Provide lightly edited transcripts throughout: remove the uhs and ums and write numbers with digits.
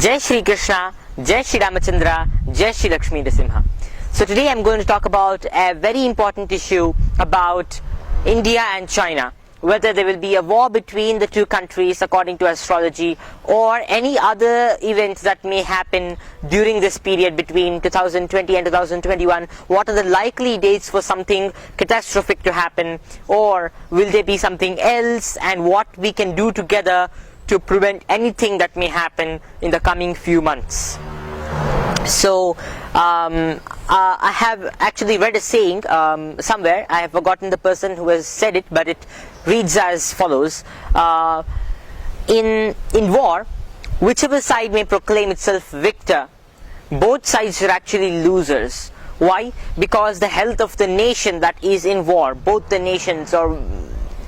Jai Shri Krishna, Jai Shri Ramachandra, Jai Shri Lakshmi Narasimha. So today I'm going to talk about a very important issue about India and China. Whether there will be a war between the two countries according to astrology, or any other events that may happen during this period between 2020 and 2021. What are the likely dates for something catastrophic to happen, or will there be something else, and what we can do together to prevent anything that may happen in the coming few months. So I have actually read a saying somewhere. I have forgotten the person who has said it, but it reads as follows: in war, whichever side may proclaim itself victor, both sides are actually losers. Why? Because the health of the nation that is in war, both the nations, or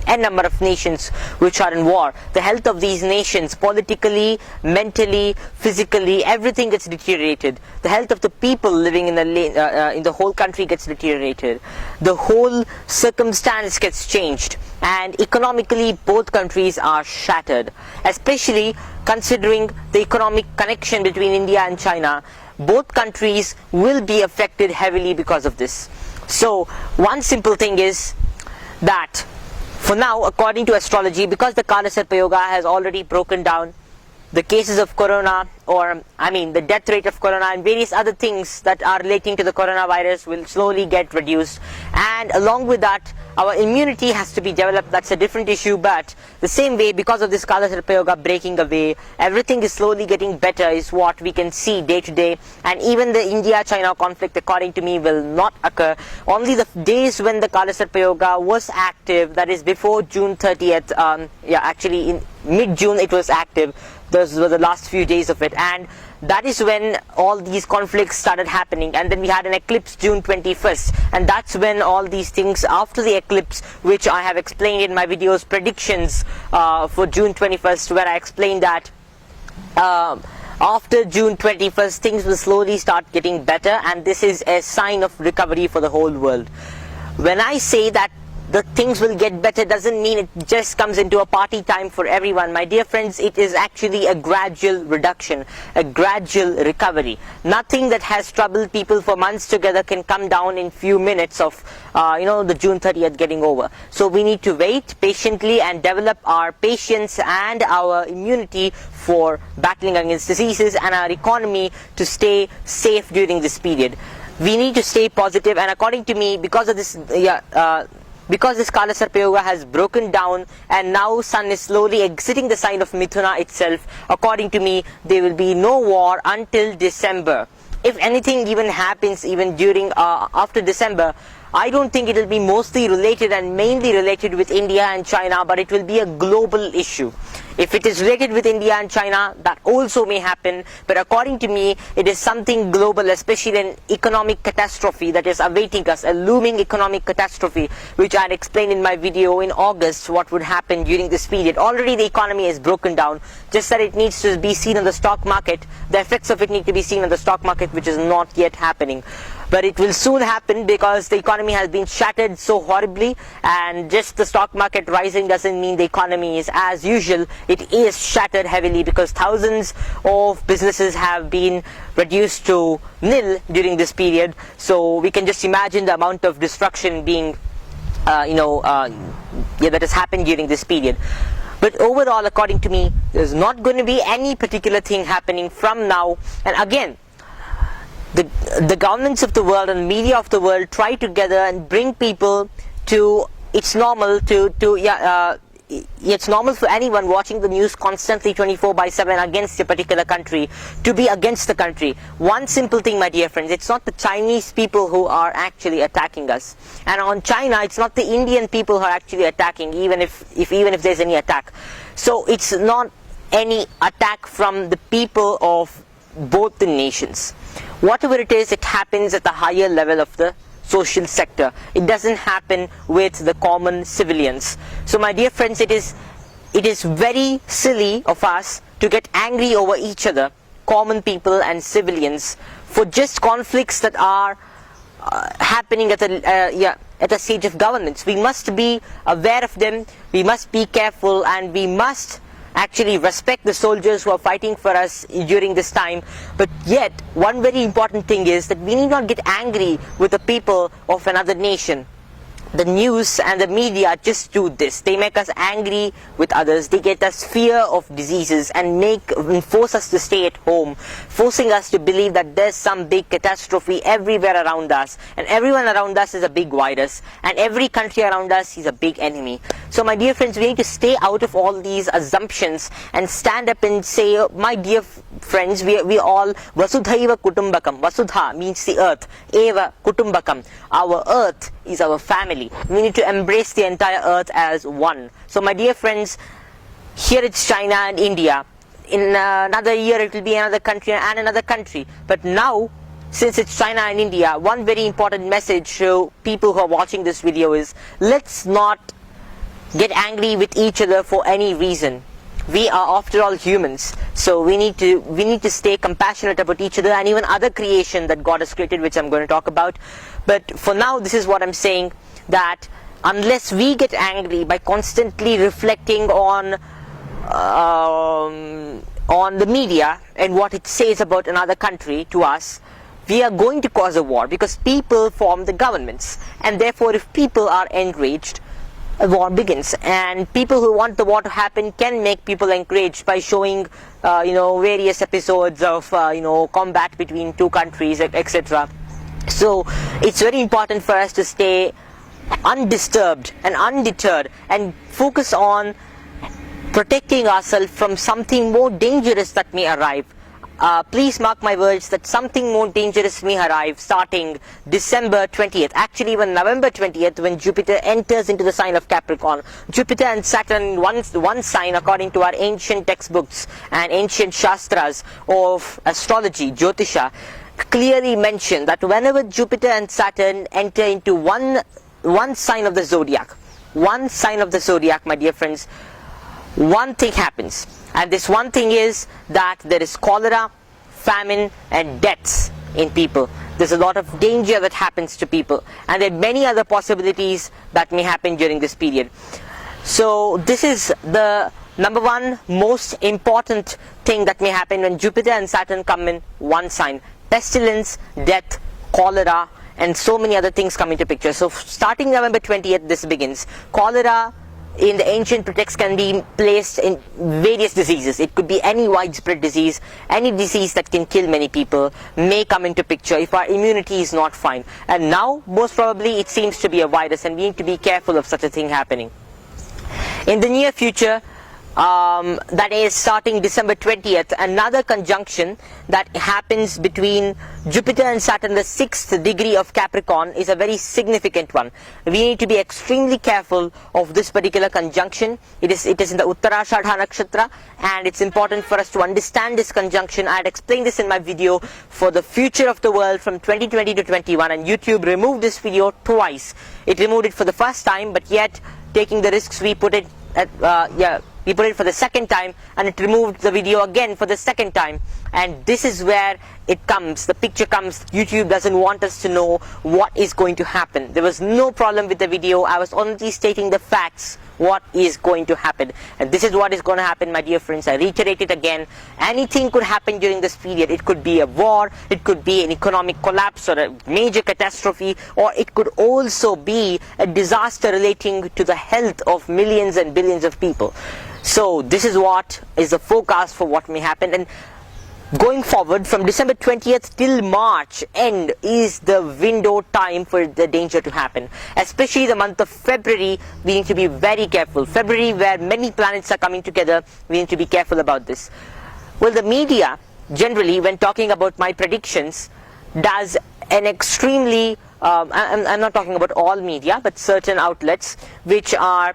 a number of nations which are in war, the health of these nations politically, mentally, physically, everything gets deteriorated. The health of the people living in the whole country gets deteriorated. The whole circumstance gets changed, and economically both countries are shattered. Especially considering the economic connection between India and China, both countries will be affected heavily because of this. So one simple thing is that for now, according to astrology, because the Kala Sarpa Yoga has already broken down the cases of corona, or the death rate of corona and various other things that are relating to the coronavirus will slowly get reduced, and along with that our immunity has to be developed. That's a different issue, but the same way, because of this Kala Sarpa Yoga breaking away, everything is slowly getting better is what we can see day to day. And even the India-China conflict, according to me, will not occur. Only the days when the Kala Sarpa Yoga was active, that is before June 30th, actually in mid-June it was active. Those were the last few days of it, and that is when all these conflicts started happening. And then we had an eclipse June 21st, and that's when all these things after the eclipse, which I have explained in my videos, predictions for June 21st, where I explained that after June 21st things will slowly start getting better, and this is a sign of recovery for the whole world. When I say that the things will get better, doesn't mean it just comes into a party time for everyone. My dear friends, it is actually a gradual reduction, a gradual recovery. Nothing that has troubled people for months together can come down in few minutes of the June 30th getting over. So we need to wait patiently and develop our patience and our immunity for battling against diseases, and our economy to stay safe during this period. We need to stay positive, and according to me, because of this because this Kala Sarpa Yoga has broken down and now Sun is slowly exiting the sign of Mithuna itself, according to me there will be no war until December. If anything even happens even during after December, I don't think it will be mostly related and mainly related with India and China, but it will be a global issue. If it is related with India and China, that also may happen, but according to me, it is something global, especially an economic catastrophe that is awaiting us, a looming economic catastrophe, which I had explained in my video in August what would happen during this period. Already the economy is broken down, just that it needs to be seen on the stock market. The effects of it need to be seen on the stock market, which is not yet happening. But it will soon happen, because the economy has been shattered so horribly, and just the stock market rising doesn't mean the economy is as usual. It is shattered heavily, because thousands of businesses have been reduced to nil during this period. So we can just imagine the amount of destruction being that has happened during this period. But overall, according to me, there's not going to be any particular thing happening from now. And again, the governments of the world and media of the world try together and bring people to it's normal it's normal for anyone watching the news constantly 24/7 against a particular country to be against the country. One simple thing, my dear friends, it's not the Chinese people who are actually attacking us, and on China it's not the Indian people who are actually attacking, even if there's any attack. So it's not any attack from the people of both the nations. Whatever it is, it happens at the higher level of the social sector. It doesn't happen with the common civilians. So my dear friends, it is very silly of us to get angry over each other, common people and civilians, for just conflicts that are happening at a stage of governments. We must be aware of them, we must be careful, and we must actually respect the soldiers who are fighting for us during this time. But yet, one very important thing is that we need not get angry with the people of another nation. The news and the media just do this. They make us angry with others. They get us fear of diseases and force us to stay at home, forcing us to believe that there's some big catastrophe everywhere around us, and everyone around us is a big virus, and every country around us is a big enemy. So my dear friends, we need to stay out of all these assumptions and stand up and say, my dear friends, we all Vasudhaiva Kutumbakam. Vasudha means the earth. Eva Kutumbakam. Our earth is our family. We need to embrace the entire earth as one. So my dear friends, here it's China and India. In another year it will be another country and another country. But now, since it's China and India, one very important message to people who are watching this video is, let's not get angry with each other for any reason. We are after all humans, so we need to stay compassionate about each other and even other creation that God has created, which I'm going to talk about. But for now, this is what I'm saying, that unless we get angry by constantly reflecting on the media and what it says about another country to us, we are going to cause a war, because people form the governments, and therefore if people are enraged, a war begins. And people who want the war to happen can make people encouraged by showing various episodes of combat between two countries, etc. So it's very important for us to stay undisturbed and undeterred and focus on protecting ourselves from something more dangerous that may arrive. Please mark my words that something more dangerous may arrive starting December 20th, actually even November 20th, when Jupiter enters into the sign of Capricorn. Jupiter and Saturn, one sign according to our ancient textbooks and ancient shastras of astrology, Jyotisha, clearly mention that whenever Jupiter and Saturn enter into one sign of the zodiac, my dear friends, one thing happens. And this one thing is that there is cholera, famine and deaths in people. There's a lot of danger that happens to people, and there are many other possibilities that may happen during this period. So this is the number one most important thing that may happen when Jupiter and Saturn come in one sign. Pestilence, death, cholera and so many other things come into picture. So starting November 20th, this begins. Cholera in the ancient text can be placed in various diseases. It could be any widespread disease, any disease that can kill many people may come into picture if our immunity is not fine. And now most probably it seems to be a virus, and we need to be careful of such a thing happening. In the near future, that is starting December 20th, another conjunction that happens between Jupiter and Saturn, the 6th degree of Capricorn, is a very significant one. We need to be extremely careful of this particular conjunction. It is in the Uttarashadha nakshatra, and it's important for us to understand this conjunction. I had explained this in my video for the future of the world from 2020 to 21, and YouTube removed this video twice. It removed it for the first time, but yet taking the risks, we put it we put it for the second time, and it removed the video again for the second time. And this is where it comes, the picture comes. YouTube doesn't want us to know what is going to happen. There was no problem with the video. I was only stating the facts, what is going to happen. And this is what is going to happen, my dear friends. I reiterate it again. Anything could happen during this period. It could be a war, it could be an economic collapse or a major catastrophe, or it could also be a disaster relating to the health of millions and billions of people. So this is what is the forecast for what may happen. And going forward from December 20th till March end is the window time for the danger to happen. Especially the month of February, we need to be very careful. February, where many planets are coming together, we need to be careful about this. Well, the media generally, when talking about my predictions, does an extremely I'm not talking about all media, but certain outlets which are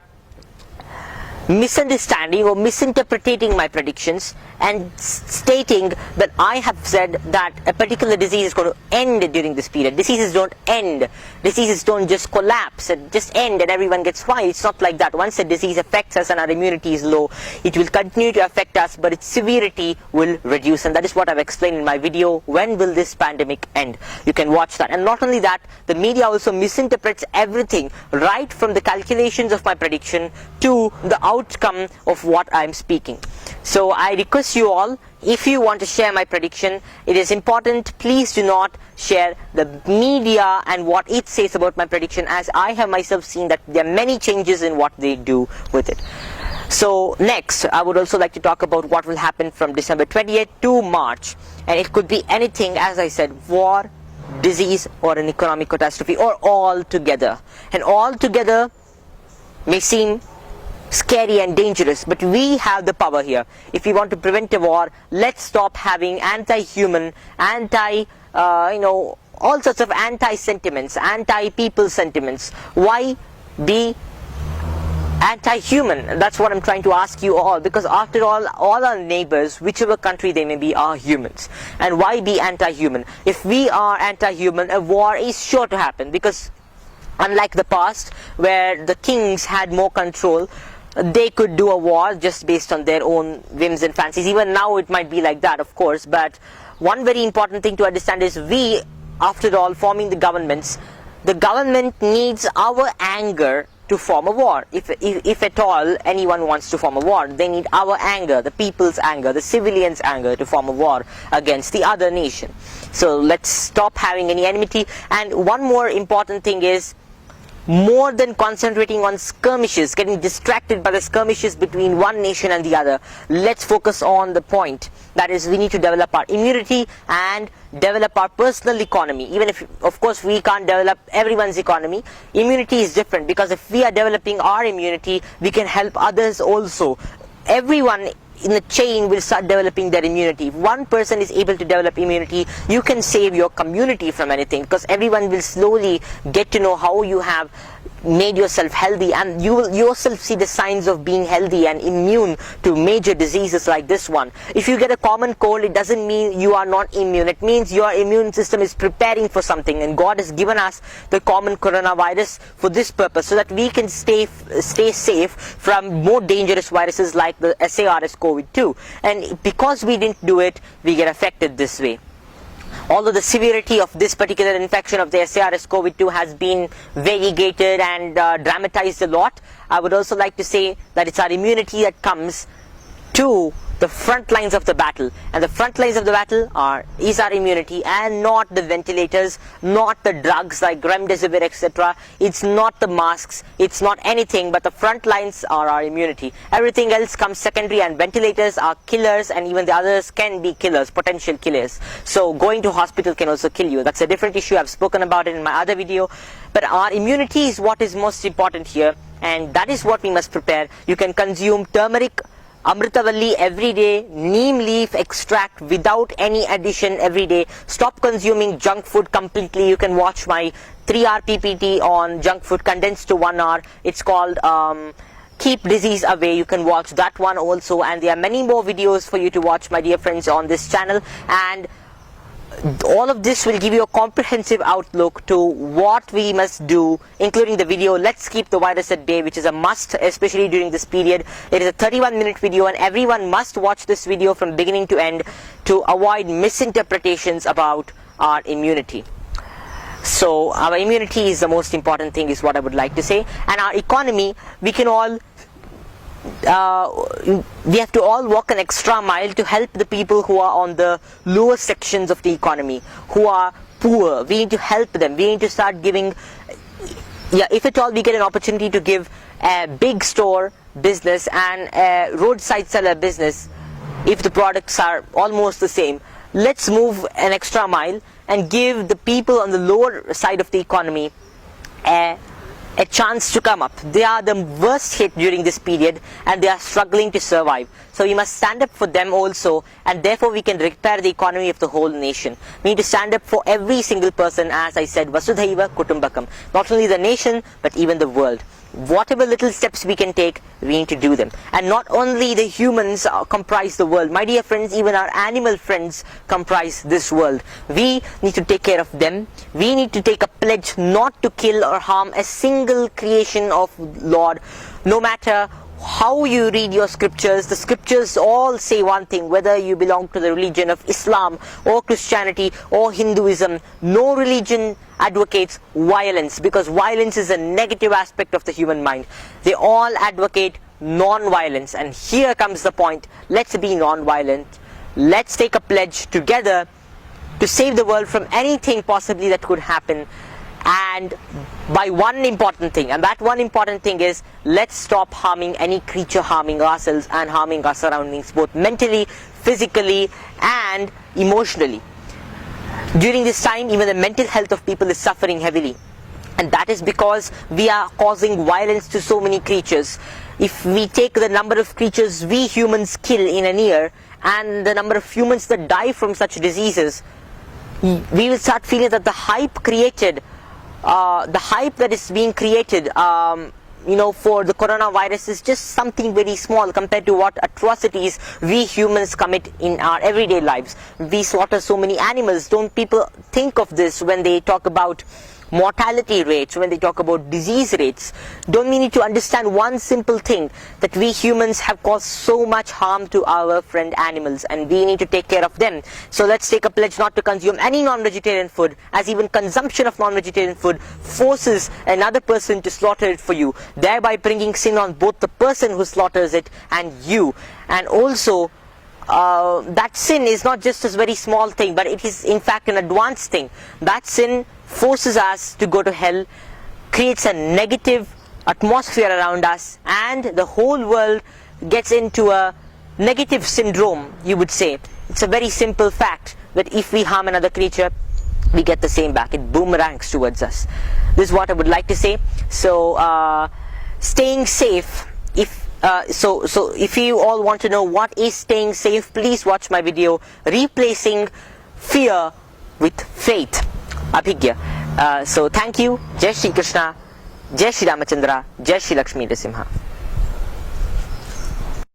misunderstanding or misinterpreting my predictions and stating that I have said that a particular disease is going to end during this period. Diseases don't end. Diseases don't just collapse and just end and everyone gets fine. It's not like that. Once a disease affects us and our immunity is low, it will continue to affect us, but its severity will reduce. And that is what I've explained in my video, when will this pandemic end? You can watch that. And not only that, the media also misinterprets everything, right from the calculations of my prediction to the outcome of what I'm speaking. So I request you all, if you want to share my prediction, it is important, please do not share the media and what it says about my prediction, as I have myself seen that there are many changes in what they do with it. So next, I would also like to talk about what will happen from December 28th to March, and it could be anything, as I said, war, disease, or an economic catastrophe, or all together. And all together may seem scary and dangerous, but we have the power here. If we want to prevent a war, let's stop having anti-human, all sorts of anti-sentiments, anti-people sentiments. Why be anti-human? That's what I'm trying to ask you all, because after all our neighbors, whichever country they may be, are humans. And why be anti-human? If we are anti-human, a war is sure to happen, because unlike the past where the kings had more control, they could do a war just based on their own whims and fancies. Even now it might be like that, of course, but one very important thing to understand is we, after all, forming the governments, the government needs our anger to form a war. If at all anyone wants to form a war, they need our anger, the people's anger, the civilians' anger to form a war against the other nation. So let's stop having any enmity. And one more important thing is, more than concentrating on skirmishes, getting distracted by the skirmishes between one nation and the other, let's focus on the point. That is, we need to develop our immunity and develop our personal economy. Even if, of course, we can't develop everyone's economy, immunity is different, because if we are developing our immunity, we can help others also. Everyone in the chain will start developing their immunity. If one person is able to develop immunity, you can save your community from anything, because everyone will slowly get to know how you have made yourself healthy, and you will yourself see the signs of being healthy and immune to major diseases like this one. If you get a common cold, it doesn't mean you are not immune. It means your immune system is preparing for something, and God has given us the common coronavirus for this purpose, so that we can stay safe from more dangerous viruses like the SARS-CoV-2. And because we didn't do it, we get affected this way. Although the severity of this particular infection of the SARS-CoV-2 has been variegated and dramatized a lot, I would also like to say that it's our immunity that comes to the front lines of the battle, and the front lines of the battle is our immunity, and not the ventilators, not the drugs like remdesivir, etc. It's not the masks, it's not anything, but the front lines are our immunity. Everything else comes secondary, and ventilators are killers, and even the others can be killers, potential killers. So going to hospital can also kill you. That's a different issue. I've spoken about it in my other video, but our immunity is what is most important here, and that is what we must prepare. You can consume turmeric, Amritavalli every day, neem leaf extract without any addition every day. Stop consuming junk food completely. You can watch my 3-hour PPT on junk food condensed to 1 hour. It's called Keep Disease Away. You can watch that one also, and there are many more videos for you to watch, my dear friends, on this channel. And all of this will give you a comprehensive outlook to what we must do, including the video Let's Keep the Virus at Bay, which is a must, especially during this period. It is a 31-minute video, and everyone must watch this video from beginning to end to avoid misinterpretations about our immunity. So our immunity is the most important thing, is what I would like to say. And our economy, we can all we have to all walk an extra mile to help the people who are on the lower sections of the economy, who are poor. We need to help them. We need to start giving, if at all we get an opportunity to give a big store business and a roadside seller business, if the products are almost the same, let's move an extra mile and give the people on the lower side of the economy a chance to come up. They are the worst hit during this period, and they are struggling to survive. So we must stand up for them also, and therefore we can repair the economy of the whole nation. We need to stand up for every single person, as I said, Vasudhaiva Kutumbakam. Not only the nation, but even the world. Whatever little steps we can take, we need to do them. And not only the humans comprise the world, my dear friends, even our animal friends comprise this world. We need to take care of them. We need to take a pledge not to kill or harm a single creation of Lord. No matter how you read your scriptures, the scriptures all say one thing, whether you belong to the religion of Islam or Christianity or Hinduism. No religion advocates violence, because violence is a negative aspect of the human mind. They all advocate non-violence. And here comes the point. Let's be non-violent. Let's take a pledge together to save the world from anything possibly that could happen, and by one important thing, and that one important thing is, let's stop harming any creature, harming ourselves and harming our surroundings, both mentally, physically and emotionally. During this time, even the mental health of people is suffering heavily, and that is because we are causing violence to so many creatures. If we take the number of creatures we humans kill in a year and the number of humans that die from such diseases, we will start feeling that the hype that is being created for the coronavirus is just something very small compared to what atrocities we humans commit in our everyday lives. We slaughter so many animals. Don't people think of this when they talk about mortality rates, when they talk about disease rates? Don't we need to understand one simple thing, that we humans have caused so much harm to our friend animals, and we need to take care of them. So let's take a pledge not to consume any non-vegetarian food, as even consumption of non-vegetarian food forces another person to slaughter it for you, thereby bringing sin on both the person who slaughters it and you. And also, that sin is not just a very small thing, but it is in fact an advanced thing. That sin forces us to go to hell, creates a negative atmosphere around us, and the whole world gets into a negative syndrome, you would say. It's a very simple fact that if we harm another creature, we get the same back. It boomerangs towards us. This is what I would like to say. So staying safe, so if you all want to know what is staying safe, please watch my video, Replacing Fear with Faith, Abhigya. So thank you. Jai Shri Krishna, Jai Shri Ramachandra, Jai Shri Lakshmi Narasimha.